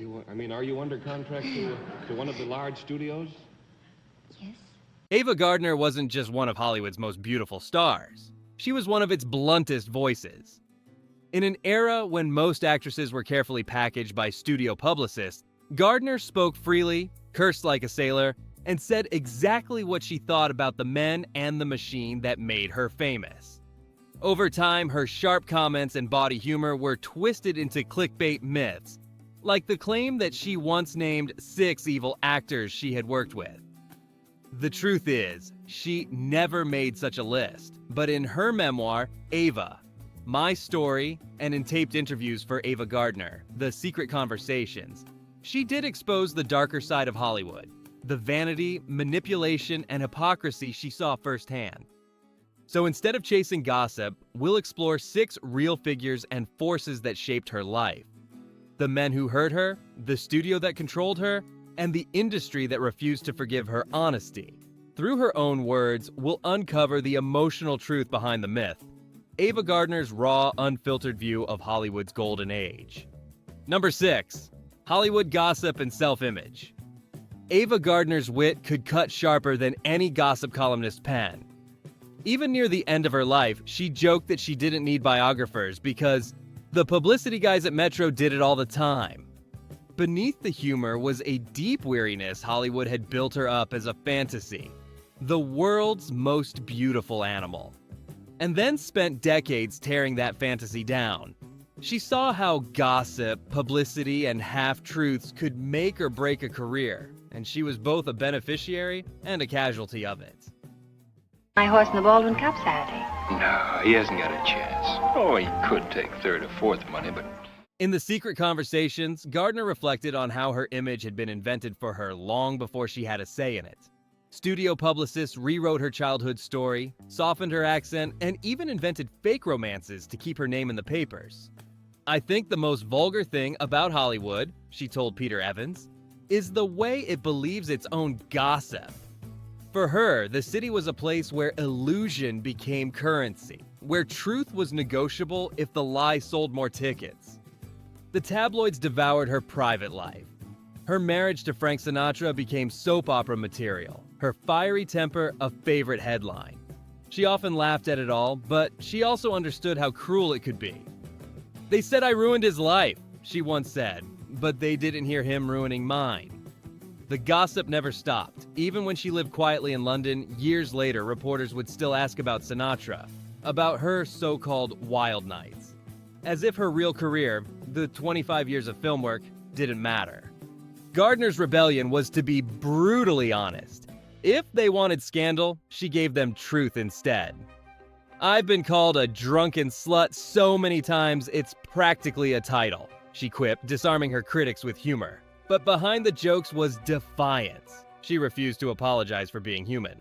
Are you under contract to one of the large studios? Yes. Ava Gardner wasn't just one of Hollywood's most beautiful stars. She was one of its bluntest voices. In an era when most actresses were carefully packaged by studio publicists, Gardner spoke freely, cursed like a sailor, and said exactly what she thought about the men and the machine that made her famous. Over time, her sharp comments and body humor were twisted into clickbait myths, like the claim that she once named 6 evil actors she had worked with. The truth is, she never made such a list, but in her memoir, Ava, My Story, and in taped interviews for Ava Gardner, The Secret Conversations, she did expose the darker side of Hollywood, the vanity, manipulation, and hypocrisy she saw firsthand. So instead of chasing gossip, we'll explore 6 real figures and forces that shaped her life. The men who hurt her, the studio that controlled her, and the industry that refused to forgive her honesty. Through her own words, we'll uncover the emotional truth behind the myth. Ava Gardner's raw, unfiltered view of Hollywood's golden age. Number 6. Hollywood gossip and self-image. Ava Gardner's wit could cut sharper than any gossip columnist's pen. Even near the end of her life, she joked that she didn't need biographers because the publicity guys at Metro did it all the time. Beneath the humor was a deep weariness Hollywood had built her up as a fantasy, the world's most beautiful animal, and then spent decades tearing that fantasy down. She saw how gossip, publicity, and half-truths could make or break a career, and she was both a beneficiary and a casualty of it. My horse in the Baldwin Cup Saturday. No, he hasn't got a chance. Oh, he could take third or fourth money, but... In The Secret Conversations, Gardner reflected on how her image had been invented for her long before she had a say in it. Studio publicists rewrote her childhood story, softened her accent, and even invented fake romances to keep her name in the papers. I think the most vulgar thing about Hollywood, she told Peter Evans, is the way it believes its own gossip. For her, the city was a place where illusion became currency, where truth was negotiable if the lie sold more tickets. The tabloids devoured her private life. Her marriage to Frank Sinatra became soap opera material, her fiery temper a favorite headline. She often laughed at it all, but she also understood how cruel it could be. They said I ruined his life, she once said, but they didn't hear him ruining mine. The gossip never stopped. Even when she lived quietly in London, years later, reporters would still ask about Sinatra, about her so-called wild nights. As if her real career, the 25 years of film work, didn't matter. Gardner's rebellion was to be brutally honest. If they wanted scandal, she gave them truth instead. I've been called a drunken slut so many times it's practically a title, she quipped, disarming her critics with humor. But behind the jokes was defiance. She refused to apologize for being human.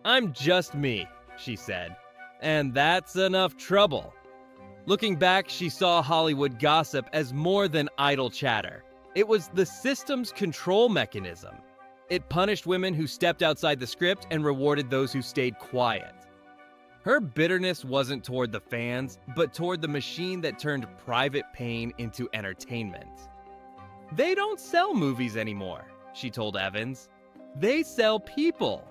I'm just me, she said, and that's enough trouble. Looking back, she saw Hollywood gossip as more than idle chatter. It was the system's control mechanism. It punished women who stepped outside the script and rewarded those who stayed quiet. Her bitterness wasn't toward the fans, but toward the machine that turned private pain into entertainment. They don't sell movies anymore, she told Evans. They sell people.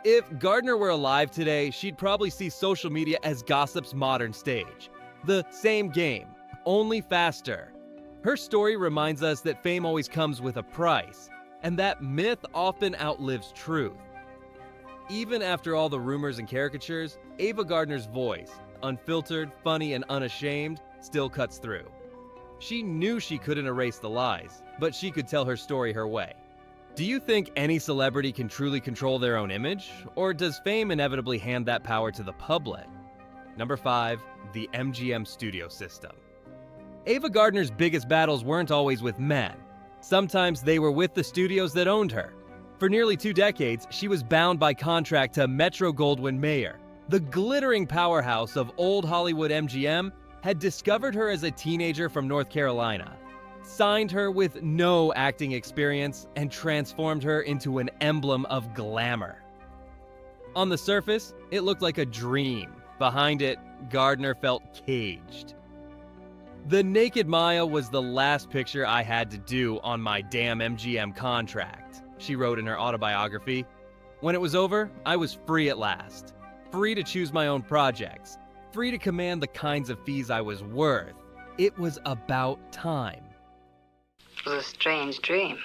If Gardner were alive today, she'd probably see social media as gossip's modern stage. The same game, only faster. Her story reminds us that fame always comes with a price, and that myth often outlives truth. Even after all the rumors and caricatures, Ava Gardner's voice, unfiltered, funny, and unashamed, still cuts through. She knew she couldn't erase the lies, but she could tell her story her way. Do you think any celebrity can truly control their own image, or does fame inevitably hand that power to the public? Number 5, the MGM studio system. Ava Gardner's biggest battles weren't always with men. Sometimes they were with the studios that owned her. For nearly 2 decades, she was bound by contract to Metro-Goldwyn-Mayer. The glittering powerhouse of old Hollywood MGM had discovered her as a teenager from North Carolina, signed her with no acting experience, and transformed her into an emblem of glamour. On the surface, it looked like a dream. Behind it, Gardner felt caged. "The Naked Maya was the last picture I had to do on my damn MGM contract," she wrote in her autobiography. "When it was over, I was free at last. Free to choose my own projects. Free to command the kinds of fees I was worth. It was about time." It was a strange dream.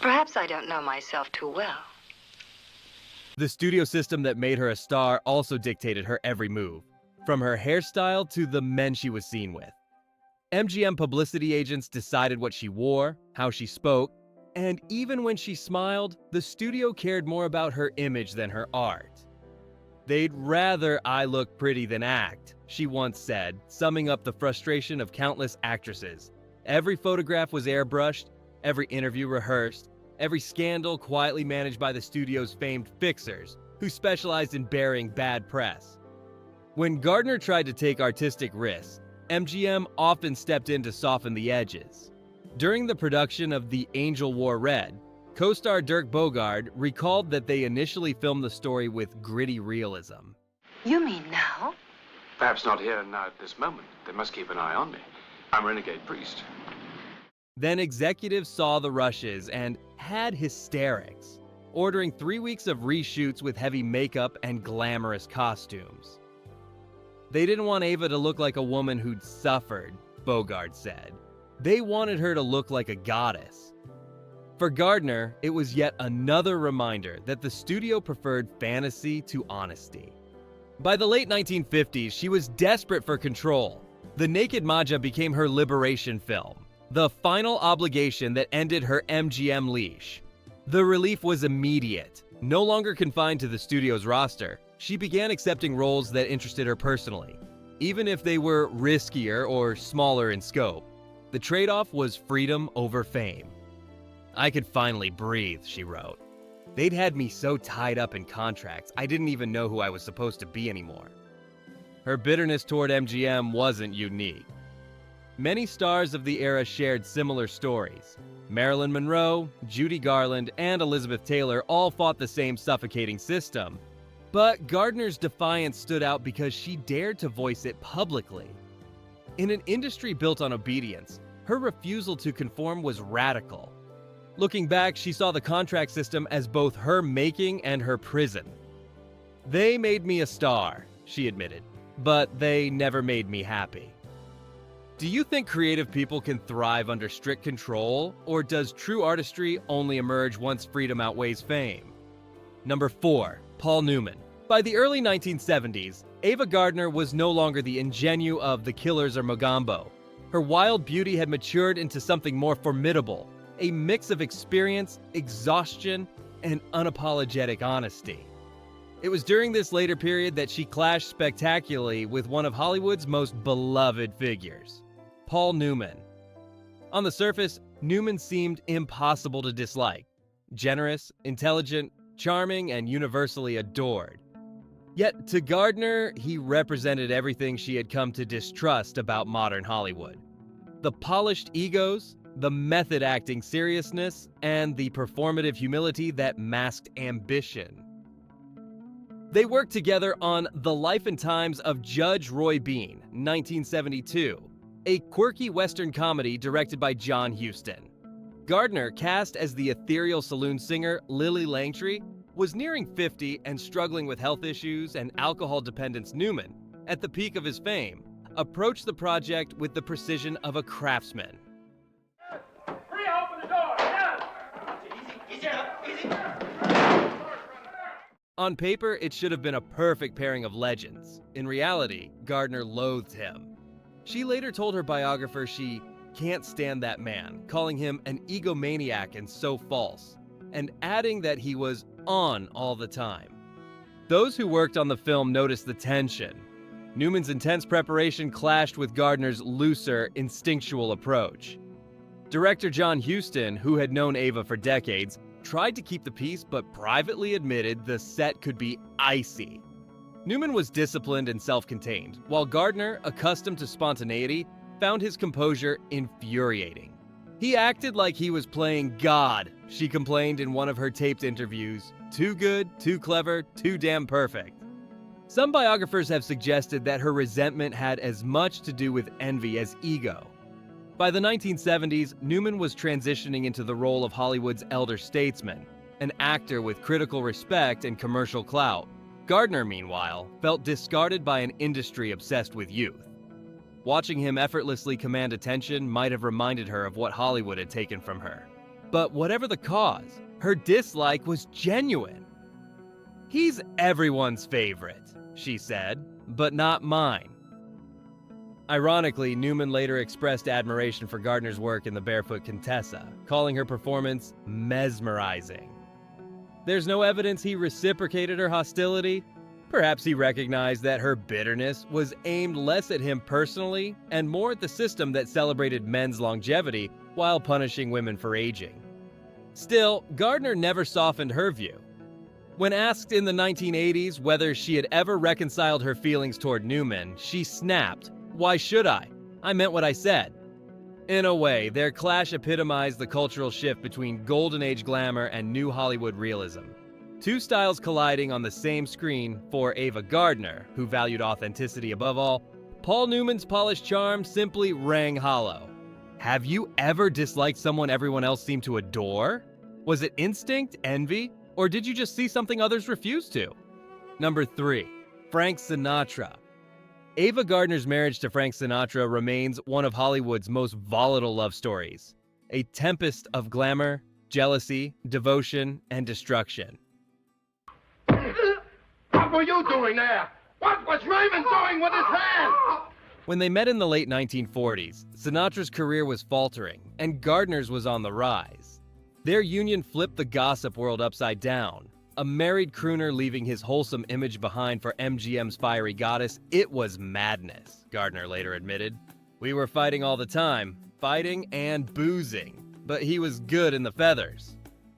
Perhaps I don't know myself too well. The studio system that made her a star also dictated her every move, from her hairstyle to the men she was seen with. MGM publicity agents decided what she wore, how she spoke, and even when she smiled, the studio cared more about her image than her art. "They'd rather I look pretty than act," she once said, summing up the frustration of countless actresses. Every photograph was airbrushed, every interview rehearsed, every scandal quietly managed by the studio's famed fixers, who specialized in burying bad press. When Gardner tried to take artistic risks, MGM often stepped in to soften the edges. During the production of The Angel Wore Red, co-star Dirk Bogarde recalled that they initially filmed the story with gritty realism. You mean now? Perhaps not here and now at this moment. They must keep an eye on me. I'm a renegade priest. Then executives saw the rushes and had hysterics, ordering 3 weeks of reshoots with heavy makeup and glamorous costumes. They didn't want Ava to look like a woman who'd suffered, Bogarde said. They wanted her to look like a goddess. For Gardner, it was yet another reminder that the studio preferred fantasy to honesty. By the late 1950s, she was desperate for control. The Naked Maya became her liberation film, the final obligation that ended her MGM leash. The relief was immediate. No longer confined to the studio's roster, she began accepting roles that interested her personally, even if they were riskier or smaller in scope. The trade-off was freedom over fame. "I could finally breathe," she wrote. "They'd had me so tied up in contracts, I didn't even know who I was supposed to be anymore." Her bitterness toward MGM wasn't unique. Many stars of the era shared similar stories. Marilyn Monroe, Judy Garland, and Elizabeth Taylor all fought the same suffocating system. But Gardner's defiance stood out because she dared to voice it publicly. In an industry built on obedience, her refusal to conform was radical. Looking back, she saw the contract system as both her making and her prison. "They made me a star," she admitted, "but they never made me happy." Do you think creative people can thrive under strict control, or does true artistry only emerge once freedom outweighs fame? Number 4. Paul Newman. By the early 1970s, Ava Gardner was no longer the ingenue of The Killers or Mogambo. Her wild beauty had matured into something more formidable, a mix of experience, exhaustion, and unapologetic honesty. It was during this later period that she clashed spectacularly with one of Hollywood's most beloved figures, Paul Newman. On the surface, Newman seemed impossible to dislike. Generous, intelligent, charming, and universally adored. Yet to Gardner, he represented everything she had come to distrust about modern Hollywood. The polished egos, the method-acting seriousness, and the performative humility that masked ambition. They worked together on The Life and Times of Judge Roy Bean, 1972, a quirky Western comedy directed by John Huston. Gardner, cast as the ethereal saloon singer Lily Langtry, was nearing 50 and struggling with health issues and alcohol dependence. Newman, at the peak of his fame, approached the project with the precision of a craftsman. Open the door! Yes! Easy! On paper, it should have been a perfect pairing of legends. In reality, Gardner loathed him. She later told her biographer she can't stand that man, calling him an egomaniac and so false, and adding that he was on all the time. Those who worked on the film noticed the tension. Newman's intense preparation clashed with Gardner's looser, instinctual approach. Director John Huston, who had known Ava for decades, tried to keep the peace but privately admitted the set could be icy. Newman was disciplined and self-contained, while Gardner, accustomed to spontaneity, found his composure infuriating. He acted like he was playing God, she complained in one of her taped interviews. Too good, too clever, too damn perfect. Some biographers have suggested that her resentment had as much to do with envy as ego. By the 1970s, Newman was transitioning into the role of Hollywood's elder statesman, an actor with critical respect and commercial clout. Gardner, meanwhile, felt discarded by an industry obsessed with youth. Watching him effortlessly command attention might have reminded her of what Hollywood had taken from her. But whatever the cause, her dislike was genuine. "He's everyone's favorite," she said, "but not mine." Ironically, Newman later expressed admiration for Gardner's work in The Barefoot Contessa, calling her performance mesmerizing. There's no evidence he reciprocated her hostility. Perhaps he recognized that her bitterness was aimed less at him personally and more at the system that celebrated men's longevity while punishing women for aging. Still, Gardner never softened her view. When asked in the 1980s whether she had ever reconciled her feelings toward Newman, she snapped, "Why should I? I meant what I said." In a way, their clash epitomized the cultural shift between Golden Age glamour and New Hollywood realism. Two styles colliding on the same screen for Ava Gardner, who valued authenticity above all. Paul Newman's polished charm simply rang hollow. Have you ever disliked someone everyone else seemed to adore? Was it instinct, envy, or did you just see something others refused to? Number 3. Frank Sinatra. Ava Gardner's marriage to Frank Sinatra remains one of Hollywood's most volatile love stories. A tempest of glamour, jealousy, devotion, and destruction. What were you doing there? What was Raymond doing with his hand? When they met in the late 1940s, Sinatra's career was faltering, and Gardner's was on the rise. Their union flipped the gossip world upside down. A married crooner leaving his wholesome image behind for MGM's fiery goddess, it was madness, Gardner later admitted. "We were fighting all the time, fighting and boozing, but he was good in the feathers."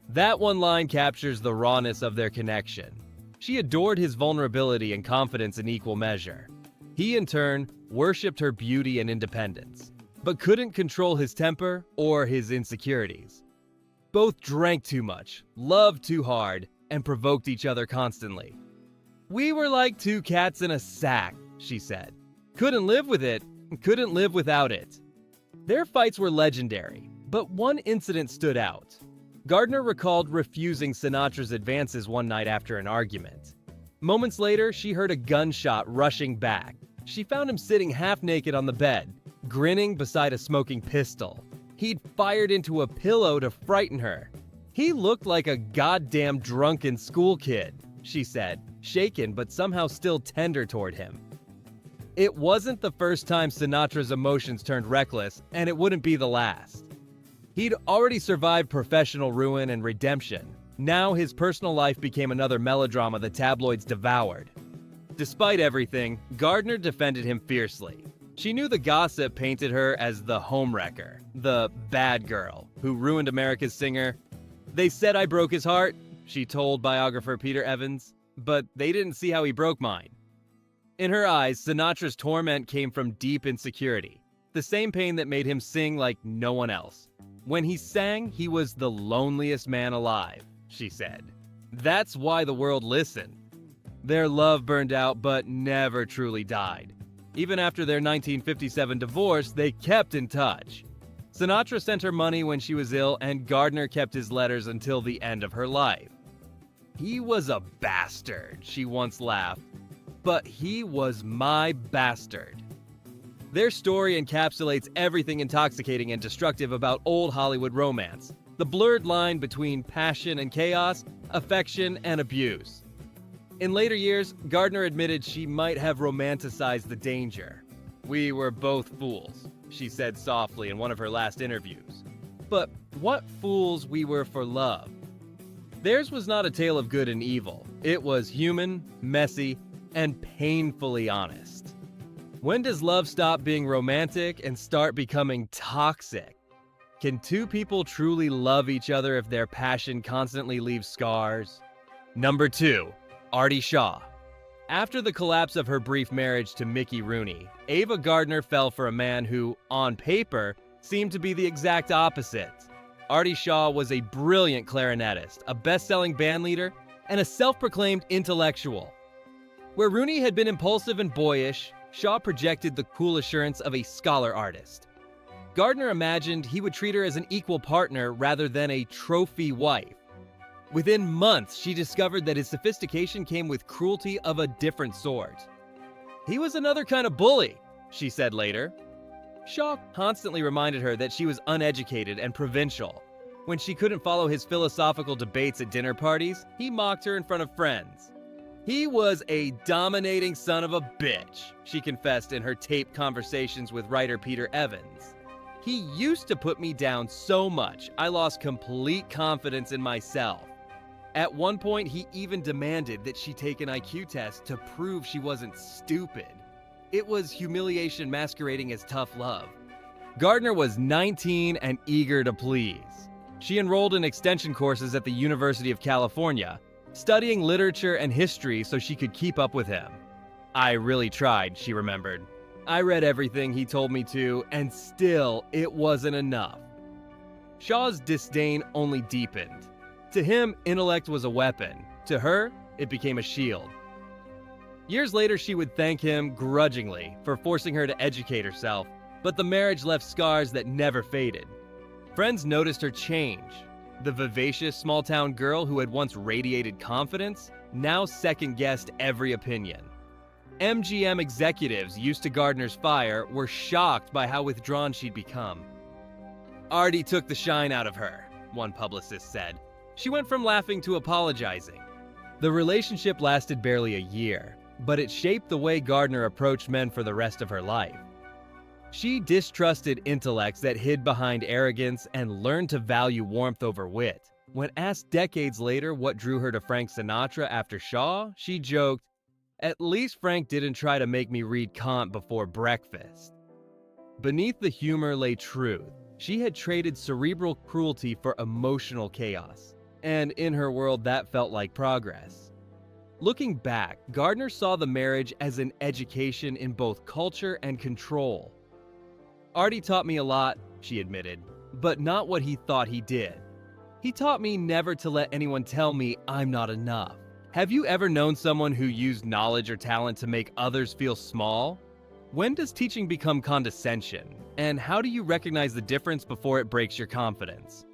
That one line captures the rawness of their connection. She adored his vulnerability and confidence in equal measure. He, in turn, worshipped her beauty and independence, but couldn't control his temper or his insecurities. Both drank too much, loved too hard, and provoked each other constantly. "We were like two cats in a sack," she said. "Couldn't live with it, couldn't live without it." Their fights were legendary, but one incident stood out. Gardner recalled refusing Sinatra's advances one night after an argument. Moments later, she heard a gunshot rushing back. She found him sitting half-naked on the bed, grinning beside a smoking pistol. He'd fired into a pillow to frighten her. "He looked like a goddamn drunken school kid," she said, shaken but somehow still tender toward him. It wasn't the first time Sinatra's emotions turned reckless, and it wouldn't be the last. He'd already survived professional ruin and redemption. Now his personal life became another melodrama the tabloids devoured. Despite everything, Gardner defended him fiercely. She knew the gossip painted her as the homewrecker, the bad girl, who ruined America's singer. "They said I broke his heart," she told biographer Peter Evans, "but they didn't see how he broke mine." In her eyes, Sinatra's torment came from deep insecurity, the same pain that made him sing like no one else. When he sang, he was the loneliest man alive, she said. That's why the world listened. Their love burned out but never truly died. Even after their 1957 divorce, they kept in touch. Sinatra sent her money when she was ill, and Gardner kept his letters until the end of her life. "He was a bastard," she once laughed, "but he was my bastard." Their story encapsulates everything intoxicating and destructive about old Hollywood romance, the blurred line between passion and chaos, affection and abuse. In later years, Gardner admitted she might have romanticized the danger. "We were both fools," she said softly in one of her last interviews. But what fools we were for love. Theirs was not a tale of good and evil. It was human, messy, and painfully honest. When does love stop being romantic and start becoming toxic? Can two people truly love each other if their passion constantly leaves scars? Number 2. Artie Shaw. After the collapse of her brief marriage to Mickey Rooney, Ava Gardner fell for a man who, on paper, seemed to be the exact opposite. Artie Shaw was a brilliant clarinetist, a best-selling bandleader, and a self-proclaimed intellectual. Where Rooney had been impulsive and boyish, Shaw projected the cool assurance of a scholar artist. Gardner imagined he would treat her as an equal partner rather than a trophy wife. Within months, she discovered that his sophistication came with cruelty of a different sort. "He was another kind of bully," she said later. Shaw constantly reminded her that she was uneducated and provincial. When she couldn't follow his philosophical debates at dinner parties, he mocked her in front of friends. "He was a dominating son of a bitch," she confessed in her taped conversations with writer Peter Evans. "He used to put me down so much, I lost complete confidence in myself. At one point, he even demanded that she take an IQ test to prove she wasn't stupid. It was humiliation masquerading as tough love." Gardner was 19 and eager to please. She enrolled in extension courses at the University of California, studying literature and history so she could keep up with him. "I really tried," she remembered. "I read everything he told me to, and still, it wasn't enough." Shaw's disdain only deepened. To him, intellect was a weapon. To her, it became a shield. Years later, she would thank him grudgingly for forcing her to educate herself, but the marriage left scars that never faded. Friends noticed her change. The vivacious small-town girl who had once radiated confidence now second-guessed every opinion. MGM executives used to Gardner's fire were shocked by how withdrawn she'd become. "Artie took the shine out of her," one publicist said. "She went from laughing to apologizing." The relationship lasted barely a year, but it shaped the way Gardner approached men for the rest of her life. She distrusted intellects that hid behind arrogance and learned to value warmth over wit. When asked decades later what drew her to Frank Sinatra after Shaw, she joked, "At least Frank didn't try to make me read Kant before breakfast." Beneath the humor lay truth. She had traded cerebral cruelty for emotional chaos, and in her world that felt like progress. Looking back, Gardner saw the marriage as an education in both culture and control. "Artie taught me a lot," she admitted, "but not what he thought he did. He taught me never to let anyone tell me I'm not enough." Have you ever known someone who used knowledge or talent to make others feel small? When does teaching become condescension? And how do you recognize the difference before it breaks your confidence?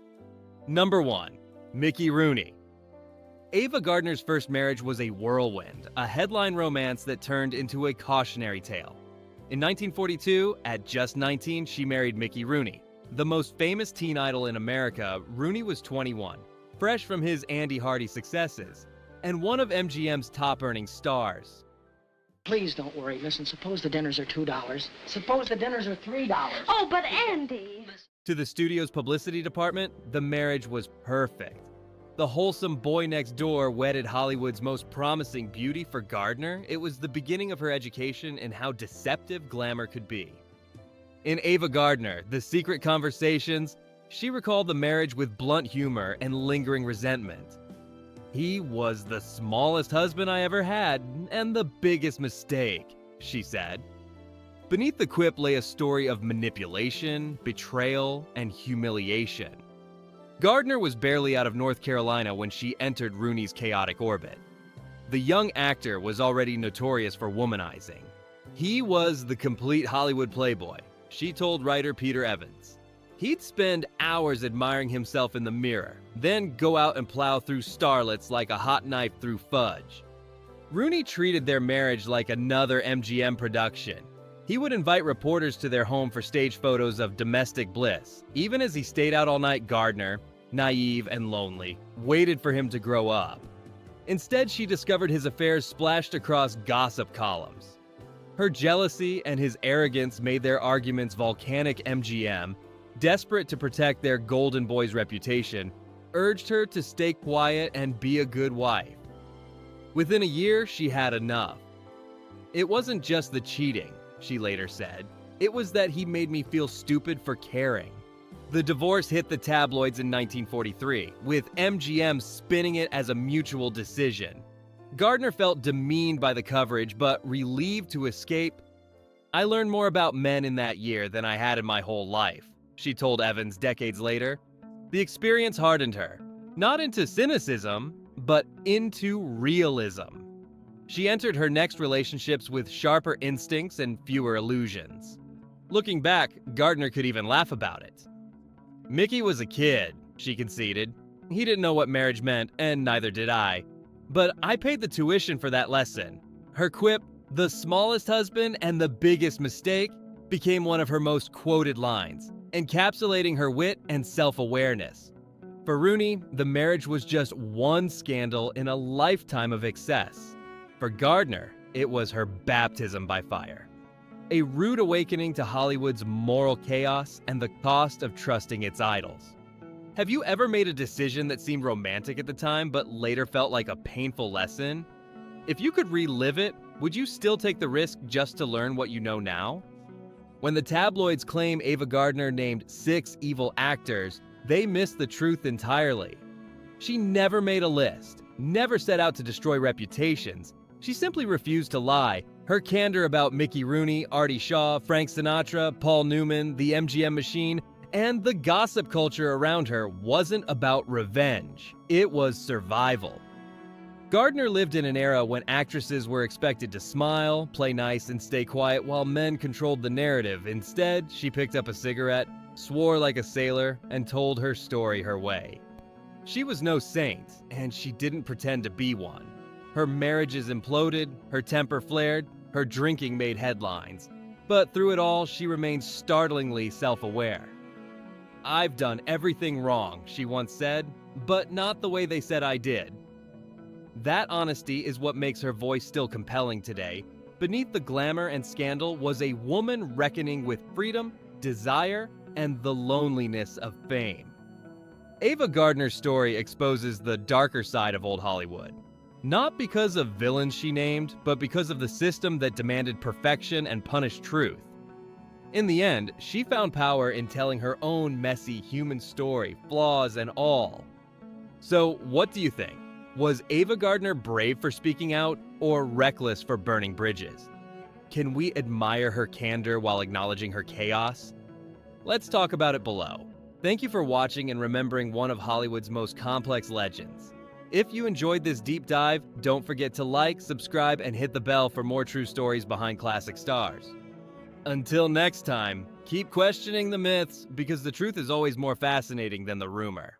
Number 1. Mickey Rooney. Ava Gardner's first marriage was a whirlwind, a headline romance that turned into a cautionary tale. In 1942, at just 19, she married Mickey Rooney. The most famous teen idol in America, Rooney was 21, fresh from his Andy Hardy successes, and one of MGM's top-earning stars. Please don't worry. Listen, suppose the dinners are $2. Suppose the dinners are $3. Oh, but Andy! To the studio's publicity department, the marriage was perfect. The wholesome boy next door wedded Hollywood's most promising beauty. For Gardner, it was the beginning of her education in how deceptive glamour could be. In Ava Gardner, The Secret Conversations, she recalled the marriage with blunt humor and lingering resentment. "He was the smallest husband I ever had, and the biggest mistake," she said. Beneath the quip lay a story of manipulation, betrayal, and humiliation. Gardner was barely out of North Carolina when she entered Rooney's chaotic orbit. The young actor was already notorious for womanizing. He was the complete Hollywood playboy, she told writer Peter Evans. He'd spend hours admiring himself in the mirror, then go out and plow through starlets like a hot knife through fudge. Rooney treated their marriage like another MGM production. He would invite reporters to their home for stage photos of domestic bliss. Even as he stayed out all night, Gardner, naive and lonely, waited for him to grow up. Instead, she discovered his affairs splashed across gossip columns. Her jealousy and his arrogance made their arguments volcanic. MGM, desperate to protect their golden boy's reputation, urged her to stay quiet and be a good wife. Within a year, she had enough. "It wasn't just the cheating," she later said. "It was that he made me feel stupid for caring." The divorce hit the tabloids in 1943, with MGM spinning it as a mutual decision. Gardner felt demeaned by the coverage, but relieved to escape. "I learned more about men in that year than I had in my whole life," she told Evans decades later. The experience hardened her, not into cynicism, but into realism. She entered her next relationships with sharper instincts and fewer illusions. Looking back, Gardner could even laugh about it. Mickey was a kid, she conceded. He didn't know what marriage meant, and neither did I. But I paid the tuition for that lesson. Her quip, "the smallest husband and the biggest mistake," became one of her most quoted lines, encapsulating her wit and self-awareness. For Rooney, the marriage was just one scandal in a lifetime of excess. For Gardner, it was her baptism by fire. A rude awakening to Hollywood's moral chaos and the cost of trusting its idols. Have you ever made a decision that seemed romantic at the time but later felt like a painful lesson? If you could relive it, would you still take the risk just to learn what you know now? When the tabloids claim Ava Gardner named 6 evil actors, they miss the truth entirely. She never made a list, never set out to destroy reputations. She simply refused to lie. Her candor about Mickey Rooney, Artie Shaw, Frank Sinatra, Paul Newman, the MGM Machine, and the gossip culture around her wasn't about revenge. It was survival. Gardner lived in an era when actresses were expected to smile, play nice, and stay quiet while men controlled the narrative. Instead, she picked up a cigarette, swore like a sailor, and told her story her way. She was no saint, and she didn't pretend to be one. Her marriages imploded, her temper flared, her drinking made headlines. But through it all, she remained startlingly self-aware. "I've done everything wrong," she once said, "but not the way they said I did." That honesty is what makes her voice still compelling today. Beneath the glamour and scandal was a woman reckoning with freedom, desire, and the loneliness of fame. Ava Gardner's story exposes the darker side of old Hollywood. Not because of villains she named, but because of the system that demanded perfection and punished truth. In the end, she found power in telling her own messy human story, flaws and all. So, what do you think? Was Ava Gardner brave for speaking out, or reckless for burning bridges? Can we admire her candor while acknowledging her chaos? Let's talk about it below. Thank you for watching and remembering one of Hollywood's most complex legends. If you enjoyed this deep dive, don't forget to like, subscribe, and hit the bell for more true stories behind classic stars. Until next time, keep questioning the myths, because the truth is always more fascinating than the rumor.